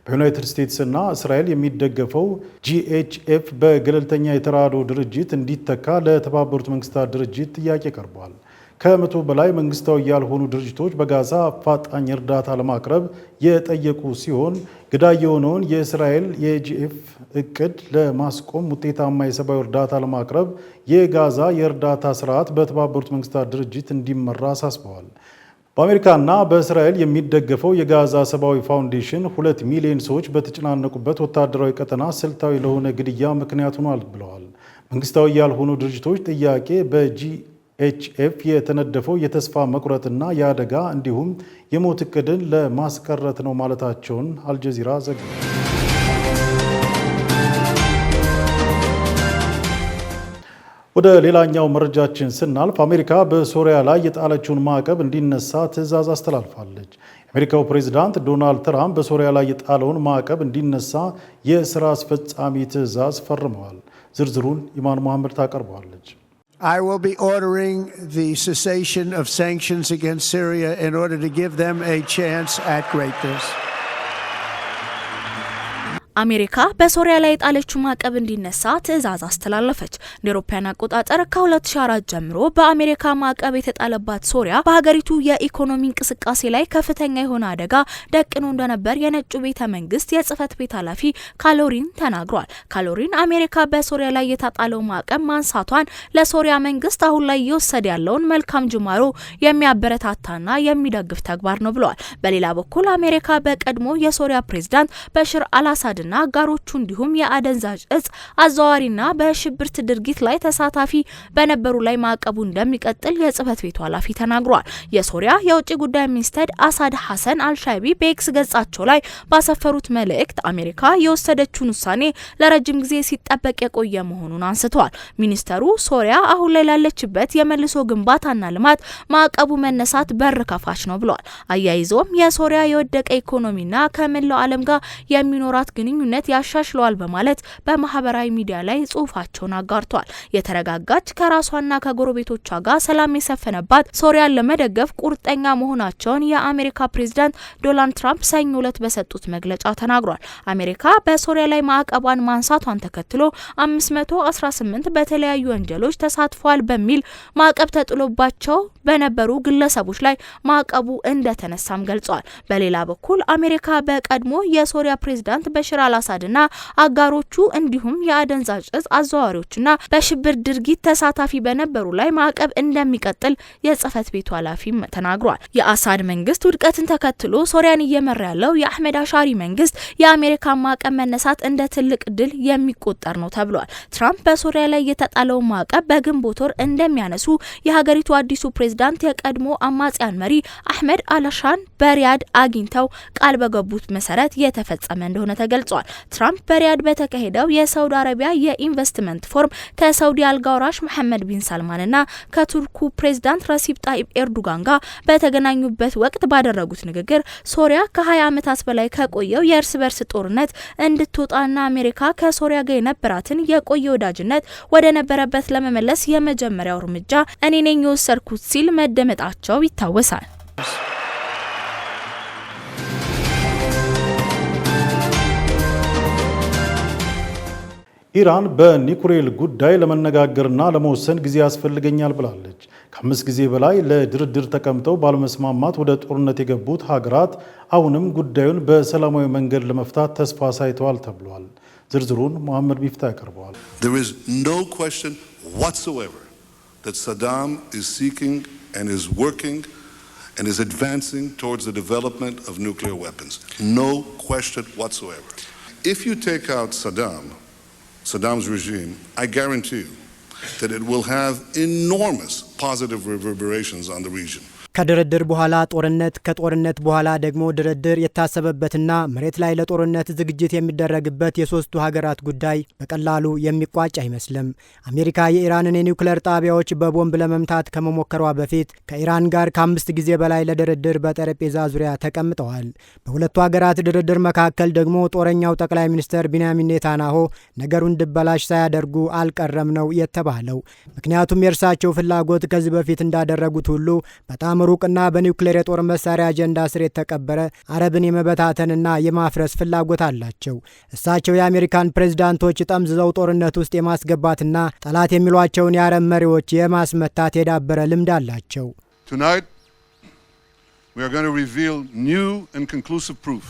በዩናይትድ ስቴትስና እስራኤል የሚደገፈው GHF በገለልተኛ የተራድኦ ድርጅት እንዲተካ ለተባበሩት መንግስታት ድርጅት ጥያቄ ቀርቧል። ከ100 በላይ መንግስታዊ ያልሆኑ ድርጅቶች በጋዛ አፋጣኝ እርዳታ ለማቅረብ የጠየቁ ሲሆን ገዳይ የሆነውን የእስራኤል የጂኤፍ እቅድ ለማስቆም ውጤታማ የሰብአዊ እርዳታ ለማቅረብ የጋዛ የእርዳታ ስርዓት በተባበሩት መንግስታት ድርጅት እንዲመራ አሳስበዋል። በአሜሪካና በእስራኤል የሚደገፈው የጋዛ ሰብአዊ ፋውንዴሽን 2 ሚሊዮን ሰዎች በተጨናነቁበት ወታደራዊ ቀጠና ስልታዊ ለሆነ ግድያ ምክንያት ሆኗል ብለዋል። መንግስታዊ ያልሆኑ ድርጅቶች ጥያቄ በጂኤችኤፍ የተነደፈው የተስፋ መቁረጥና የአደጋ እንዲሁም የሞት እቅድን ለማስቀረት ነው ማለታቸውን አልጀዚራ ዘግቧል። ወደ ሌላኛው መረጃችን ስናልፍ አሜሪካ በሶሪያ ላይ የጣለችውን ማዕቀብ እንዲነሳ ትዕዛዝ አስተላልፋለች። የአሜሪካው ፕሬዝዳንት ዶናልድ ትራምፕ በሶሪያ ላይ የጣለውን ማዕቀብ እንዲነሳ የስራ አስፈጻሚ ትዕዛዝ ፈርመዋል። ዝርዝሩን ኢማን መሐመድ ታቀርበዋለች። I will be ordering the cessation of sanctions against Syria in order to give them a chance at greatness. አሜሪካ በሶሪያ ላይ የጣለችው ማዕቀብ እንዲነሳ ትዕዛዝ አስተላለፈች። እንደ አውሮፓውያን አቆጣጠር ከ2004 ጀምሮ በአሜሪካ ማዕቀብ የተጣለባት ሶሪያ በሀገሪቱ የኢኮኖሚ እንቅስቃሴ ላይ ከፍተኛ የሆነ አደጋ ደቅኖ እንደነበር የነጩ ቤተ መንግስት የጽህፈት ቤት ኃላፊ ካሎሪን ተናግሯል። ካሎሪን አሜሪካ በሶሪያ ላይ የታጣለው ማዕቀብ ማንሳቷን ለሶሪያ መንግስት አሁን ላይ እየወሰደ ያለውን መልካም ጅማሮ የሚያበረታታና የሚደግፍ ተግባር ነው ብለዋል። በሌላ በኩል አሜሪካ በቀድሞ የሶሪያ ፕሬዝዳንት በሽር አልአሳድ አሳድና አጋሮቹ እንዲሁም የአደንዛዥ እጽ አዘዋዋሪና በሽብርት ድርጊት ላይ ተሳታፊ በነበሩ ላይ ማዕቀቡ እንደሚቀጥል የጽህፈት ቤቱ ኃላፊ ተናግሯል። የሶሪያ የውጭ ጉዳይ ሚኒስትር አሳድ ሐሰን አልሻይቢ በኤክስ ገጻቸው ላይ ባሰፈሩት መልእክት አሜሪካ የወሰደችውን ውሳኔ ለረጅም ጊዜ ሲጠበቅ የቆየ መሆኑን አንስተዋል። ሚኒስተሩ ሶሪያ አሁን ላይ ላለችበት የመልሶ ግንባታና ልማት ማዕቀቡ መነሳት በር ከፋች ነው ብለዋል። አያይዞም የሶሪያ የወደቀ ኢኮኖሚና ከመላው ዓለም ጋር የሚኖራት ግንኙነት ያሻሽለዋል በማለት በማህበራዊ ሚዲያ ላይ ጽሁፋቸውን አጋርተዋል። የተረጋጋች ከራሷና ከጎረቤቶቿ ጋር ሰላም የሰፈነባት ሶሪያን ለመደገፍ ቁርጠኛ መሆናቸውን የአሜሪካ ፕሬዝዳንት ዶናልድ ትራምፕ ሰኞ ዕለት በሰጡት መግለጫ ተናግሯል። አሜሪካ በሶሪያ ላይ ማዕቀቧን ማንሳቷን ተከትሎ 518 በተለያዩ ወንጀሎች ተሳትፈዋል በሚል ማዕቀብ ተጥሎባቸው በነበሩ ግለሰቦች ላይ ማዕቀቡ እንደተነሳም ገልጿል። በሌላ በኩል አሜሪካ በቀድሞ የሶሪያ ፕሬዝዳንት በሽር አልአሳድና አጋሮቹ እንዲሁም የአደንዛዥ እጽ አዘዋዋሪዎችና በሽብር ድርጊት ተሳታፊ በነበሩ ላይ ማዕቀብ እንደሚቀጥል የጽህፈት ቤቱ ኃላፊ ተናግሯል። የአሳድ መንግስት ውድቀትን ተከትሎ ሶሪያን እየመራ ያለው የአህመድ አሻሪ መንግስት የአሜሪካ ማዕቀብ መነሳት እንደ ትልቅ ድል የሚቆጠር ነው ተብሏል። ትራምፕ በሶሪያ ላይ የተጣለው ማዕቀብ በግንቦት ወር እንደሚያነሱ የሀገሪቱ አዲሱ ፕሬዝዳንት የቀድሞ አማጽያን መሪ አህመድ አልሻን በሪያድ አግኝተው ቃል በገቡት መሰረት የተፈጸመ እንደሆነ ተገልጿል። ትራምፕ በሪያድ በተካሄደው የሳውዲ አረቢያ የኢንቨስትመንት ፎረም ከሳውዲ አልጋ ወራሽ መሐመድ ቢን ሰልማንና ከቱርኩ ፕሬዝዳንት ረሲብ ጣይብ ኤርዶጋን ጋር በተገናኙበት ወቅት ባደረጉት ንግግር ሶሪያ ከ20 ዓመታት በላይ ከቆየው የእርስ በርስ ጦርነት እንድትወጣና አሜሪካ ከሶሪያ ጋር የነበራትን የቆየ ወዳጅነት ወደ ነበረበት ለመመለስ የመጀመሪያው እርምጃ እኔ ነኝ የወሰድኩት ሲል መደመጣቸው ይታወሳል። ኢራን በኒኩሌር ጉዳይ ለመነጋገርና ለመወሰን ጊዜ ያስፈልገኛል ብላለች። ከ5 ጊዜ በላይ ለድርድር ተቀምጠው ባለመስማማት ወደ ጦርነት የገቡት ሀገራት አሁንም ጉዳዩን በሰላማዊ መንገድ ለመፍታት ተስፋ ሳይተዋል ተብሏል። ዝርዝሩን መሐመድ ቢፍታ ያቀርበዋል። There is no question whatsoever that Saddam is seeking and is working and is advancing towards the development of nuclear weapons. No question whatsoever. If you take out Saddam's regime, I guarantee you that it will have enormous positive reverberations on the region. ከድርድር በኋላ ጦርነት፣ ከጦርነት በኋላ ደግሞ ድርድር የታሰበበትና መሬት ላይ ለጦርነት ዝግጅት የሚደረግበት የሶስቱ ሀገራት ጉዳይ በቀላሉ የሚቋጭ አይመስልም። አሜሪካ የኢራንን የኒውክሌር ጣቢያዎች በቦምብ ለመምታት ከመሞከሯ በፊት ከኢራን ጋር ከ5 ጊዜ በላይ ለድርድር በጠረጴዛ ዙሪያ ተቀምጠዋል። በሁለቱ ሀገራት ድርድር መካከል ደግሞ ጦረኛው ጠቅላይ ሚኒስትር ቢንያሚን ኔታንያሁ ነገሩን እንዲበላሽ ሳያደርጉ አልቀረም ነው የተባለው። ምክንያቱም የእርሳቸው ፍላጎት ከዚህ በፊት እንዳደረጉት ሁሉ በጣም ሩቅና በኒውክሌር የጦር መሳሪያ አጀንዳ ስር የተቀበረ አረብን የመበታተንና የማፍረስ ፍላጎት አላቸው። እሳቸው የአሜሪካን ፕሬዝዳንቶች ጠምዝዘው ጦርነት ውስጥ የማስገባትና ጠላት የሚሏቸውን የአረብ መሪዎች የማስመታት የዳበረ ልምድ አላቸው። Tonight we are going to reveal new and conclusive proof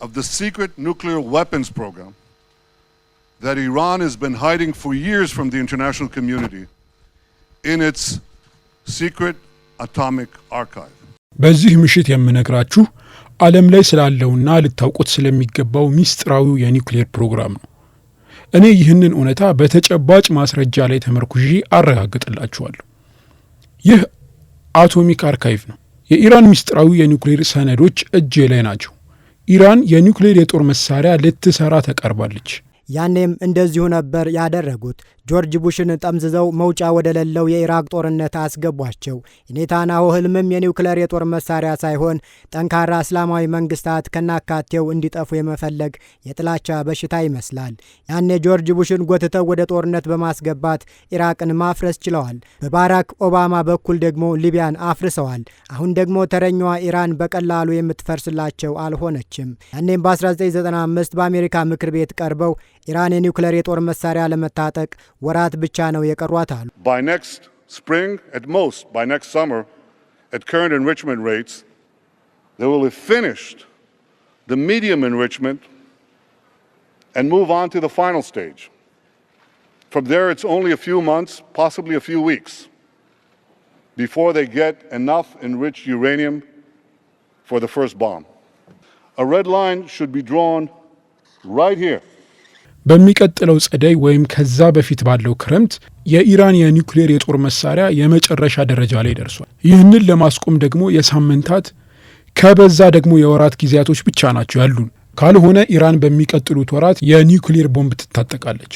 of the secret nuclear weapons program that Iran has been hiding for years from the international community in its secret atomic archive. በዚህ ምሽት የምነግራችሁ ዓለም ላይ ስላለውና ልታውቁት ስለሚገባው ሚስጥራዊው የኒውክሌር ፕሮግራም ነው። እኔ ይህንን እውነታ በተጨባጭ ማስረጃ ላይ ተመርኩዤ አረጋግጥላችኋለሁ። ይህ አቶሚክ አርካይቭ ነው። የኢራን ሚስጥራዊ የኒውክሌር ሰነዶች እጄ ላይ ናቸው። ኢራን የኒውክሌር የጦር መሳሪያ ልትሰራ ተቃርባለች። ያኔም እንደዚሁ ነበር ያደረጉት። ጆርጅ ቡሽን ጠምዝዘው መውጫ ወደሌለው የኢራቅ ጦርነት አስገቧቸው። የኔታንያሁ ህልምም የኒውክሌር የጦር መሳሪያ ሳይሆን ጠንካራ እስላማዊ መንግስታት ከናካቴው እንዲጠፉ የመፈለግ የጥላቻ በሽታ ይመስላል። ያኔ ጆርጅ ቡሽን ጎትተው ወደ ጦርነት በማስገባት ኢራቅን ማፍረስ ችለዋል። በባራክ ኦባማ በኩል ደግሞ ሊቢያን አፍርሰዋል። አሁን ደግሞ ተረኛዋ ኢራን በቀላሉ የምትፈርስላቸው አልሆነችም። ያኔም በ1995 በአሜሪካ ምክር ቤት ቀርበው ኢራን የኒውክሌር የጦር መሳሪያ ለመታጠቅ ወራት ብቻ ነው የቀሯት አሉ። By next spring, at most, by next summer, at current enrichment rates, they will have finished the medium enrichment and move on to the final stage. From there, it's only a few months, possibly a few weeks, before they get enough enriched uranium for the first bomb. A red line should be drawn right here. በሚቀጥለው ጸደይ ወይም ከዛ በፊት ባለው ክረምት የኢራን የኒውክሌር የጦር መሳሪያ የመጨረሻ ደረጃ ላይ ደርሷል። ይህንን ለማስቆም ደግሞ የሳምንታት ከበዛ ደግሞ የወራት ጊዜያቶች ብቻ ናቸው ያሉን። ካልሆነ ኢራን በሚቀጥሉት ወራት የኒውክሌር ቦምብ ትታጠቃለች።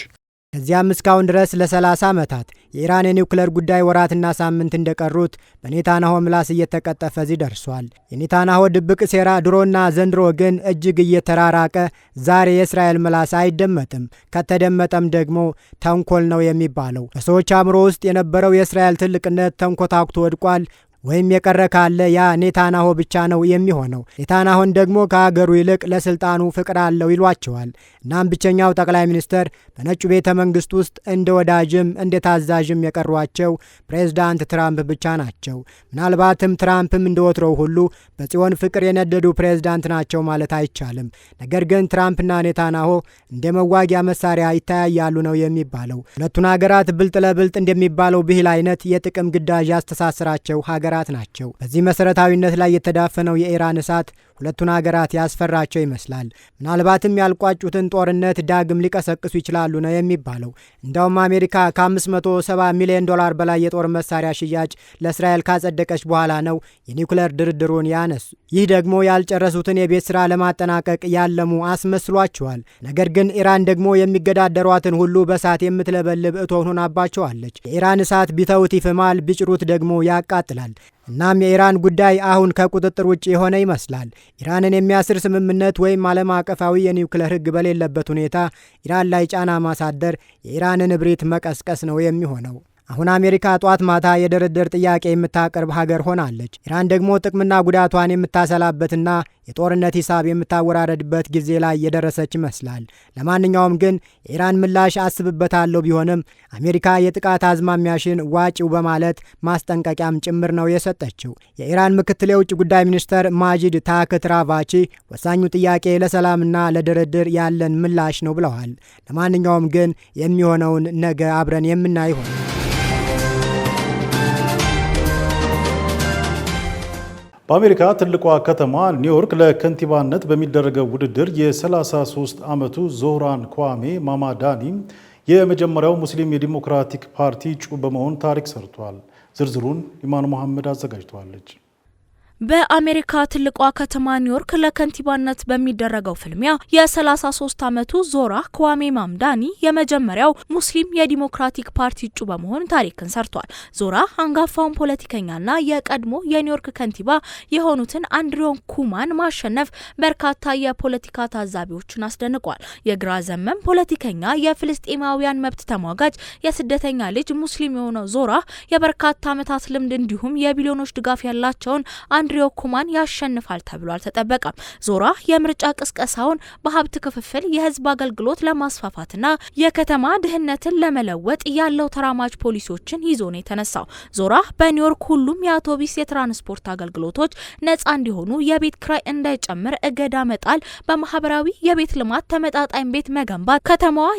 ከዚያም እስካሁን ድረስ ለ30 ዓመታት የኢራን የኒውክሌር ጉዳይ ወራትና ሳምንት እንደቀሩት በኔታንያሁ ምላስ እየተቀጠፈ እዚህ ደርሷል። የኔታንያሁ ድብቅ ሴራ ድሮና ዘንድሮ ግን እጅግ እየተራራቀ ዛሬ የእስራኤል ምላስ አይደመጥም። ከተደመጠም ደግሞ ተንኮል ነው የሚባለው። በሰዎች አእምሮ ውስጥ የነበረው የእስራኤል ትልቅነት ተንኮታኩቶ ወድቋል። ወይም የቀረ ካለ ያ ኔታንያሁ ብቻ ነው የሚሆነው። ኔታንያሁን ደግሞ ከሀገሩ ይልቅ ለስልጣኑ ፍቅር አለው ይሏቸዋል። እናም ብቸኛው ጠቅላይ ሚኒስተር በነጩ ቤተ መንግስት ውስጥ እንደ ወዳጅም እንደ ታዛዥም የቀሯቸው ፕሬዝዳንት ትራምፕ ብቻ ናቸው። ምናልባትም ትራምፕም እንደወትሮው ሁሉ በጽዮን ፍቅር የነደዱ ፕሬዝዳንት ናቸው ማለት አይቻልም። ነገር ግን ትራምፕና ኔታንያሁ እንደ መዋጊያ መሳሪያ ይተያያሉ ነው የሚባለው። ሁለቱን ሀገራት ብልጥ ለብልጥ እንደሚባለው ብሂል አይነት የጥቅም ግዳጅ ያስተሳስራቸው ሀገራት ናቸው። በዚህ መሰረታዊነት ላይ የተዳፈነው የኢራን እሳት ሁለቱን ሀገራት ያስፈራቸው ይመስላል። ምናልባትም ያልቋጩትን ጦርነት ዳግም ሊቀሰቅሱ ይችላሉ ነው የሚባለው። እንደውም አሜሪካ ከ570 ሚሊዮን ዶላር በላይ የጦር መሳሪያ ሽያጭ ለእስራኤል ካጸደቀች በኋላ ነው የኒውክሌር ድርድሩን ያነሱ። ይህ ደግሞ ያልጨረሱትን የቤት ስራ ለማጠናቀቅ ያለሙ አስመስሏቸዋል። ነገር ግን ኢራን ደግሞ የሚገዳደሯትን ሁሉ በእሳት የምትለበልብ እቶን ሆናባቸዋለች። የኢራን እሳት ቢተውት ይፍማል፣ ቢጭሩት ደግሞ ያቃጥላል። እናም የኢራን ጉዳይ አሁን ከቁጥጥር ውጭ የሆነ ይመስላል። ኢራንን የሚያስር ስምምነት ወይም ዓለም አቀፋዊ የኒውክሌር ሕግ በሌለበት ሁኔታ ኢራን ላይ ጫና ማሳደር የኢራንን እብሪት መቀስቀስ ነው የሚሆነው። አሁን አሜሪካ ጧት ማታ የድርድር ጥያቄ የምታቀርብ ሀገር ሆናለች። ኢራን ደግሞ ጥቅምና ጉዳቷን የምታሰላበትና የጦርነት ሂሳብ የምታወራረድበት ጊዜ ላይ የደረሰች ይመስላል። ለማንኛውም ግን የኢራን ምላሽ አስብበታለሁ ቢሆንም አሜሪካ የጥቃት አዝማሚያሽን ዋጪው በማለት ማስጠንቀቂያም ጭምር ነው የሰጠችው። የኢራን ምክትል የውጭ ጉዳይ ሚኒስተር ማጂድ ታክት ራቫቺ ወሳኙ ጥያቄ ለሰላምና ለድርድር ያለን ምላሽ ነው ብለዋል። ለማንኛውም ግን የሚሆነውን ነገ አብረን የምናይ ይሆናል። በአሜሪካ ትልቋ ከተማ ኒውዮርክ ለከንቲባነት በሚደረገው ውድድር የ33 ዓመቱ ዞህራን ኳሜ ማማዳኒ የመጀመሪያው ሙስሊም የዲሞክራቲክ ፓርቲ እጩ በመሆን ታሪክ ሰርቷል። ዝርዝሩን ኢማኑ መሐመድ አዘጋጅቷለች። በአሜሪካ ትልቋ ከተማ ኒውዮርክ ለከንቲባነት በሚደረገው ፍልሚያ የ33 ዓመቱ ዞራ ኳሜ ማምዳኒ የመጀመሪያው ሙስሊም የዲሞክራቲክ ፓርቲ እጩ በመሆን ታሪክን ሰርቷል። ዞራ አንጋፋውን ፖለቲከኛና የቀድሞ የኒውዮርክ ከንቲባ የሆኑትን አንድሪው ኩማን ማሸነፍ በርካታ የፖለቲካ ታዛቢዎችን አስደንቋል። የግራ ዘመም ፖለቲከኛ፣ የፍልስጤማውያን መብት ተሟጋጅ፣ የስደተኛ ልጅ ሙስሊም የሆነው ዞራ የበርካታ ዓመታት ልምድ እንዲሁም የቢሊዮኖች ድጋፍ ያላቸውን አንድሪው ኩማን ያሸንፋል ተብሎ አልተጠበቀም። ዞራ የምርጫ ቅስቀሳውን በሀብት ክፍፍል፣ የህዝብ አገልግሎት ለማስፋፋትና የከተማ ድህነትን ለመለወጥ ያለው ተራማጅ ፖሊሲዎችን ይዞ ነው የተነሳው። ዞራ በኒውዮርክ ሁሉም የአውቶቡስ የትራንስፖርት አገልግሎቶች ነጻ እንዲሆኑ፣ የቤት ክራይ እንዳይጨምር እገዳ መጣል፣ በማህበራዊ የቤት ልማት ተመጣጣኝ ቤት መገንባት፣ ከተማዋ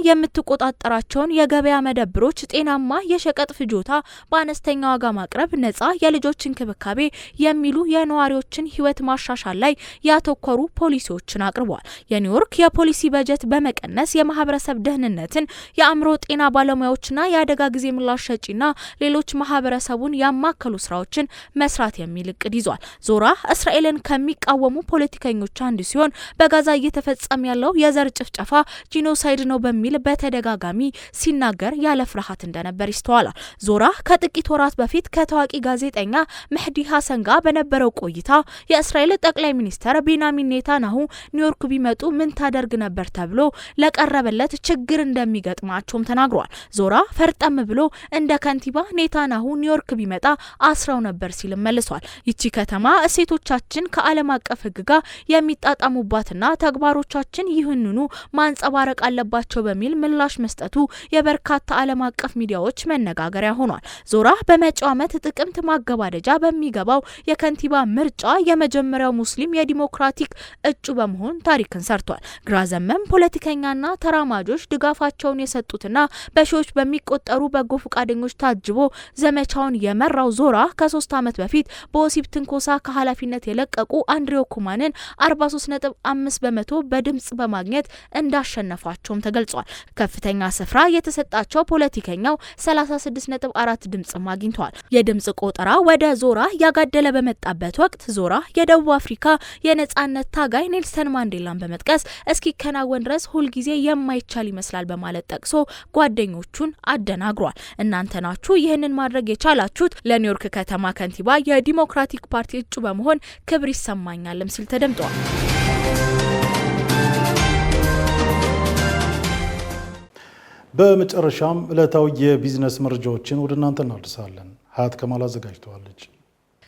የምትቆጣጠራቸውን የገበያ መደብሮች ጤናማ የሸቀጥ ፍጆታ በአነስተኛ ዋጋ ማቅረብ፣ ነጻ የልጆች እንክብካቤ የሚሉ የነዋሪዎችን ህይወት ማሻሻል ላይ ያተኮሩ ፖሊሲዎችን አቅርቧል። የኒውዮርክ የፖሊሲ በጀት በመቀነስ የማህበረሰብ ደህንነትን፣ የአእምሮ ጤና ባለሙያዎችና የአደጋ ጊዜ ምላሽ ሰጪና ሌሎች ማህበረሰቡን ያማከሉ ስራዎችን መስራት የሚል እቅድ ይዟል። ዞራ እስራኤልን ከሚቃወሙ ፖለቲከኞች አንዱ ሲሆን በጋዛ እየተፈጸመ ያለው የዘር ጭፍጨፋ ጂኖሳይድ ነው በሚል በተደጋጋሚ ሲናገር ያለ ፍርሃት እንደነበር ይስተዋላል። ዞራ ከጥቂት ወራት በፊት ከታዋቂ ጋዜጠኛ መህዲ ሀሰን ጋር በነበረው ቆይታ የእስራኤል ጠቅላይ ሚኒስተር ቤንያሚን ኔታንያሁ ኒውዮርክ ቢመጡ ምን ታደርግ ነበር ተብሎ ለቀረበለት ችግር እንደሚገጥማቸውም ተናግሯል። ዞራ ፈርጠም ብሎ እንደ ከንቲባ ኔታንያሁ ኒውዮርክ ቢመጣ አስረው ነበር ሲል መልሷል። ይቺ ከተማ እሴቶቻችን ከዓለም አቀፍ ሕግ ጋር የሚጣጣሙባትና ተግባሮቻችን ይህንኑ ማንጸባረቅ አለባቸው በሚል ምላሽ መስጠቱ የበርካታ ዓለም አቀፍ ሚዲያዎች መነጋገሪያ ሆኗል። ዞራ በመጪው ዓመት ጥቅምት ማገባደጃ በሚገባው የከንቲባ ምርጫ የመጀመሪያው ሙስሊም የዲሞክራቲክ እጩ በመሆን ታሪክን ሰርቷል። ግራ ዘመም ፖለቲከኛና ተራማጆች ድጋፋቸውን የሰጡትና በሺዎች በሚቆጠሩ በጎ ፈቃደኞች ታጅቦ ዘመቻውን የመራው ዞራ ከ3 ዓመት በፊት በወሲብ ትንኮሳ ከኃላፊነት የለቀቁ አንድሬው ኩማንን 43.5% በድምጽ በማግኘት እንዳሸነፏቸውም ተገልጿል። ከፍተኛ ስፍራ የተሰጣቸው ፖለቲከኛው 36.4 ድምጽ አግኝተዋል። የድምጽ ቆጠራ ወደ ዞራ ያጋደለ በመጣበት ወቅት ዞራ የደቡብ አፍሪካ የነጻነት ታጋይ ኔልሰን ማንዴላን በመጥቀስ እስኪከናወን ድረስ ሁልጊዜ የማይቻል ይመስላል በማለት ጠቅሶ ጓደኞቹን አደናግሯል። እናንተ ናችሁ ይህንን ማድረግ የቻላችሁት፣ ለኒውዮርክ ከተማ ከንቲባ የዲሞክራቲክ ፓርቲ እጩ በመሆን ክብር ይሰማኛልም ሲል ተደምጧል። በመጨረሻም ዕለታዊ የቢዝነስ መረጃዎችን ወደ እናንተ እናደርሳለን። ሀያት ከማል አዘጋጅተዋለች።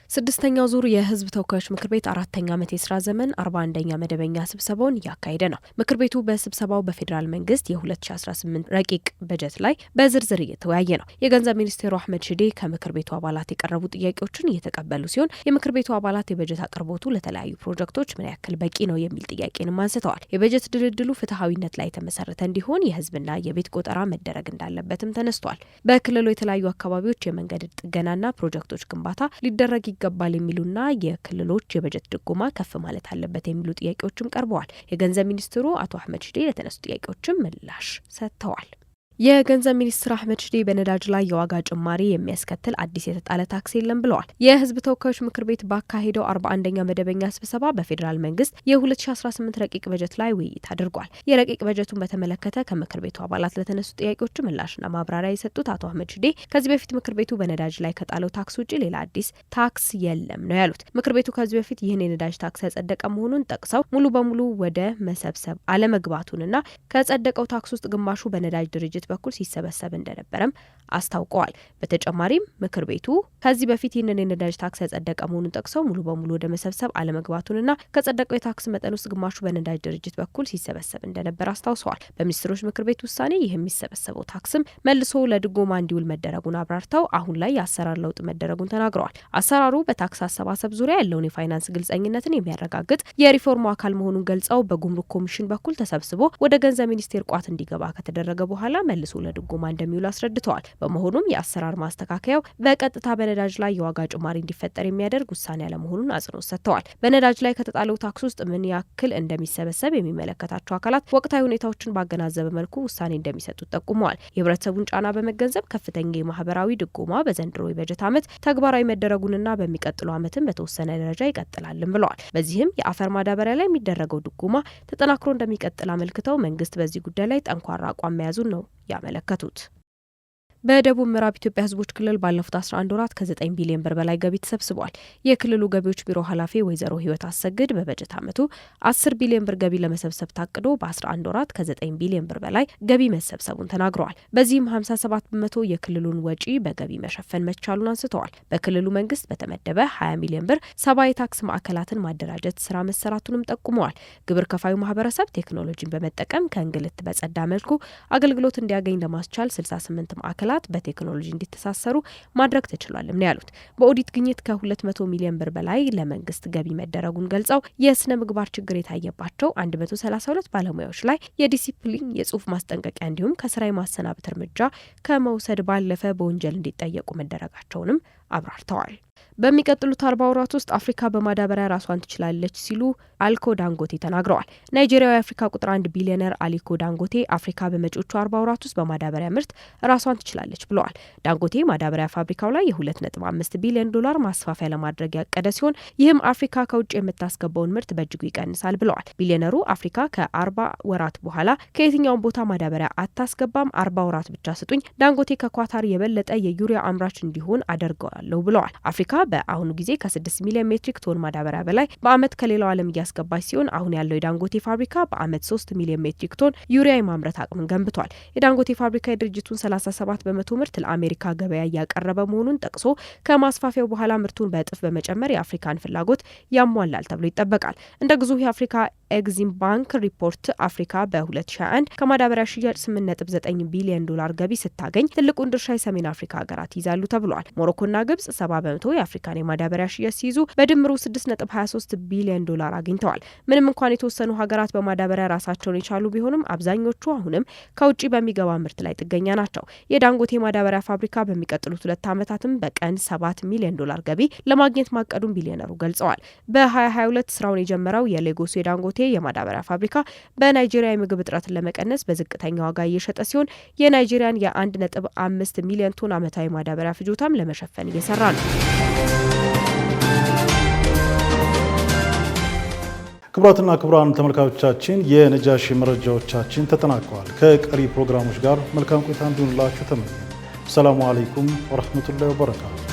ስድስተኛው ዙር የህዝብ ተወካዮች ምክር ቤት 4ኛ ዓመት የስራ ዘመን 41ኛ መደበኛ ስብሰባውን እያካሄደ ነው። ምክር ቤቱ በስብሰባው በፌዴራል መንግስት የ2018 ረቂቅ በጀት ላይ በዝርዝር እየተወያየ ነው። የገንዘብ ሚኒስቴሩ አህመድ ሽዴ ከምክር ቤቱ አባላት የቀረቡ ጥያቄዎችን እየተቀበሉ ሲሆን የምክር ቤቱ አባላት የበጀት አቅርቦቱ ለተለያዩ ፕሮጀክቶች ምን ያክል በቂ ነው የሚል ጥያቄንም አንስተዋል። የበጀት ድልድሉ ፍትሐዊነት ላይ የተመሰረተ እንዲሆን የህዝብና የቤት ቆጠራ መደረግ እንዳለበትም ተነስቷል። በክልሉ የተለያዩ አካባቢዎች የመንገድ ጥገናና ፕሮጀክቶች ግንባታ ሊደረግ ይገባል የሚሉና የክልሎች የበጀት ድጎማ ከፍ ማለት አለበት የሚሉ ጥያቄዎችም ቀርበዋል። የገንዘብ ሚኒስትሩ አቶ አህመድ ሽዴ ለተነሱ ጥያቄዎችም ምላሽ ሰጥተዋል። የገንዘብ ሚኒስትር አህመድ ሽዴ በነዳጅ ላይ የዋጋ ጭማሪ የሚያስከትል አዲስ የተጣለ ታክስ የለም ብለዋል። የህዝብ ተወካዮች ምክር ቤት ባካሄደው 41ኛ መደበኛ ስብሰባ በፌዴራል መንግስት የ2018 ረቂቅ በጀት ላይ ውይይት አድርጓል። የረቂቅ በጀቱን በተመለከተ ከምክር ቤቱ አባላት ለተነሱ ጥያቄዎች ምላሽና ማብራሪያ የሰጡት አቶ አህመድ ሽዴ ከዚህ በፊት ምክር ቤቱ በነዳጅ ላይ ከጣለው ታክስ ውጭ ሌላ አዲስ ታክስ የለም ነው ያሉት። ምክር ቤቱ ከዚህ በፊት ይህን የነዳጅ ታክስ ያጸደቀ መሆኑን ጠቅሰው ሙሉ በሙሉ ወደ መሰብሰብ አለመግባቱንና ከጸደቀው ታክስ ውስጥ ግማሹ በነዳጅ ድርጅት በኩል ሲሰበሰብ እንደነበረም አስታውቀዋል። በተጨማሪም ምክር ቤቱ ከዚህ በፊት ይህንን የነዳጅ ታክስ ያጸደቀ መሆኑን ጠቅሰው ሙሉ በሙሉ ወደ መሰብሰብ አለመግባቱንና ከጸደቀው የታክስ መጠን ውስጥ ግማሹ በነዳጅ ድርጅት በኩል ሲሰበሰብ እንደነበር አስታውሰዋል። በሚኒስትሮች ምክር ቤት ውሳኔ ይህ የሚሰበሰበው ታክስም መልሶ ለድጎማ እንዲውል መደረጉን አብራርተው አሁን ላይ የአሰራር ለውጥ መደረጉን ተናግረዋል። አሰራሩ በታክስ አሰባሰብ ዙሪያ ያለውን የፋይናንስ ግልጸኝነትን የሚያረጋግጥ የሪፎርሙ አካል መሆኑን ገልጸው በጉምሩክ ኮሚሽን በኩል ተሰብስቦ ወደ ገንዘብ ሚኒስቴር ቋት እንዲገባ ከተደረገ በኋላ መልሶ ለድጎማ እንደሚውል አስረድተዋል። በመሆኑም የአሰራር ማስተካከያው በቀጥታ በነዳጅ ላይ የዋጋ ጭማሪ እንዲፈጠር የሚያደርግ ውሳኔ አለመሆኑን አጽንኦት ሰጥተዋል። በነዳጅ ላይ ከተጣለው ታክስ ውስጥ ምን ያክል እንደሚሰበሰብ የሚመለከታቸው አካላት ወቅታዊ ሁኔታዎችን ባገናዘበ መልኩ ውሳኔ እንደሚሰጡት ጠቁመዋል። የህብረተሰቡን ጫና በመገንዘብ ከፍተኛ የማህበራዊ ድጎማ በዘንድሮ የበጀት ዓመት ተግባራዊ መደረጉንና በሚቀጥለው ዓመትም በተወሰነ ደረጃ ይቀጥላልም ብለዋል። በዚህም የአፈር ማዳበሪያ ላይ የሚደረገው ድጎማ ተጠናክሮ እንደሚቀጥል አመልክተው መንግስት በዚህ ጉዳይ ላይ ጠንኳራ አቋም መያዙን ነው ያመለከቱት። በደቡብ ምዕራብ ኢትዮጵያ ህዝቦች ክልል ባለፉት 11 ወራት ከ9 ቢሊዮን ብር በላይ ገቢ ተሰብስቧል። የክልሉ ገቢዎች ቢሮ ኃላፊ ወይዘሮ ህይወት አሰግድ በበጀት ዓመቱ 10 ቢሊዮን ብር ገቢ ለመሰብሰብ ታቅዶ በ11 ወራት ከ9 ቢሊዮን ብር በላይ ገቢ መሰብሰቡን ተናግረዋል። በዚህም 57% የክልሉን ወጪ በገቢ መሸፈን መቻሉን አንስተዋል። በክልሉ መንግስት በተመደበ 20 ሚሊዮን ብር 70 የታክስ ማዕከላትን ማደራጀት ስራ መሰራቱንም ጠቁመዋል። ግብር ከፋዩ ማህበረሰብ ቴክኖሎጂን በመጠቀም ከእንግልት በጸዳ መልኩ አገልግሎት እንዲያገኝ ለማስቻል 68 ማዕከላት በቴክኖሎጂ እንዲተሳሰሩ ማድረግ ተችሏልም ነው ያሉት። በኦዲት ግኝት ከ200 ሚሊዮን ብር በላይ ለመንግስት ገቢ መደረጉን ገልጸው የስነ ምግባር ችግር የታየባቸው 132 ባለሙያዎች ላይ የዲሲፕሊን የጽሁፍ ማስጠንቀቂያ እንዲሁም ከስራ የማሰናበት እርምጃ ከመውሰድ ባለፈ በወንጀል እንዲጠየቁ መደረጋቸውንም አብራርተዋል። በሚቀጥሉት 40 ወራት ውስጥ አፍሪካ በማዳበሪያ ራሷን ትችላለች ሲሉ አሊኮ ዳንጎቴ ተናግረዋል። ናይጄሪያዊ የአፍሪካ ቁጥር 1 ቢሊዮነር አሊኮ ዳንጎቴ አፍሪካ በመጪዎቹ 40 ወራት ውስጥ በማዳበሪያ ምርት ራሷን ትችላለች ብለዋል። ዳንጎቴ ማዳበሪያ ፋብሪካው ላይ የ2.5 ቢሊዮን ዶላር ማስፋፊያ ለማድረግ ያቀደ ሲሆን ይህም አፍሪካ ከውጭ የምታስገባውን ምርት በእጅጉ ይቀንሳል ብለዋል። ቢሊዮነሩ አፍሪካ ከ40 ወራት በኋላ ከየትኛውም ቦታ ማዳበሪያ አታስገባም፣ 40 ወራት ብቻ ስጡኝ፣ ዳንጎቴ ከኳታር የበለጠ የዩሪያ አምራች እንዲሆን አደርገዋለሁ ብለዋል። አፍሪካ በአሁኑ ጊዜ ከ6 ሚሊዮን ሜትሪክ ቶን ማዳበሪያ በላይ በአመት ከሌላው ዓለም እያስገባች ሲሆን አሁን ያለው የዳንጎቴ ፋብሪካ በአመት 3 ሚሊዮን ሜትሪክ ቶን ዩሪያ የማምረት አቅምን ገንብቷል። የዳንጎቴ ፋብሪካ የድርጅቱን 37% ምርት ለአሜሪካ ገበያ እያቀረበ መሆኑን ጠቅሶ ከማስፋፊያው በኋላ ምርቱን በእጥፍ በመጨመር የአፍሪካን ፍላጎት ያሟላል ተብሎ ይጠበቃል። እንደ ግዙፍ የአፍሪካ ኤግዚም ባንክ ሪፖርት አፍሪካ በ2021 ከማዳበሪያ ሽያጭ 8.9 ቢሊዮን ዶላር ገቢ ስታገኝ ትልቁን ድርሻ የሰሜን አፍሪካ ሀገራት ይዛሉ ተብሏል። ሞሮኮና ግብጽ 70% የአፍሪካን የማዳበሪያ ሽያጭ ሲይዙ በድምሩ 6.23 ቢሊዮን ዶላር አግኝተዋል። ምንም እንኳን የተወሰኑ ሀገራት በማዳበሪያ ራሳቸውን የቻሉ ቢሆንም አብዛኞቹ አሁንም ከውጭ በሚገባ ምርት ላይ ጥገኛ ናቸው። የዳንጎቴ ማዳበሪያ ፋብሪካ በሚቀጥሉት 2 ዓመታትም በቀን 7 ሚሊዮን ዶላር ገቢ ለማግኘት ማቀዱን ቢሊዮነሩ ገልጸዋል። በ2022 ስራውን የጀመረው የሌጎስ የዳንጎቴ የማዳበሪያ ፋብሪካ በናይጄሪያ የምግብ እጥረትን ለመቀነስ በዝቅተኛ ዋጋ እየሸጠ ሲሆን የናይጄሪያን የ1.5 ሚሊዮን ቶን ዓመታዊ ማዳበሪያ ፍጆታም ለመሸፈን እየሰራ ነው። ክቡራትና ክቡራን ተመልካቾቻችን የነጃሺ መረጃዎቻችን ተጠናቀዋል። ከቀሪ ፕሮግራሞች ጋር መልካም ቆይታ እንዲሆንላችሁ ተመኘን። ሰላሙ አለይኩም ወራህመቱላሂ ወበረካቱ።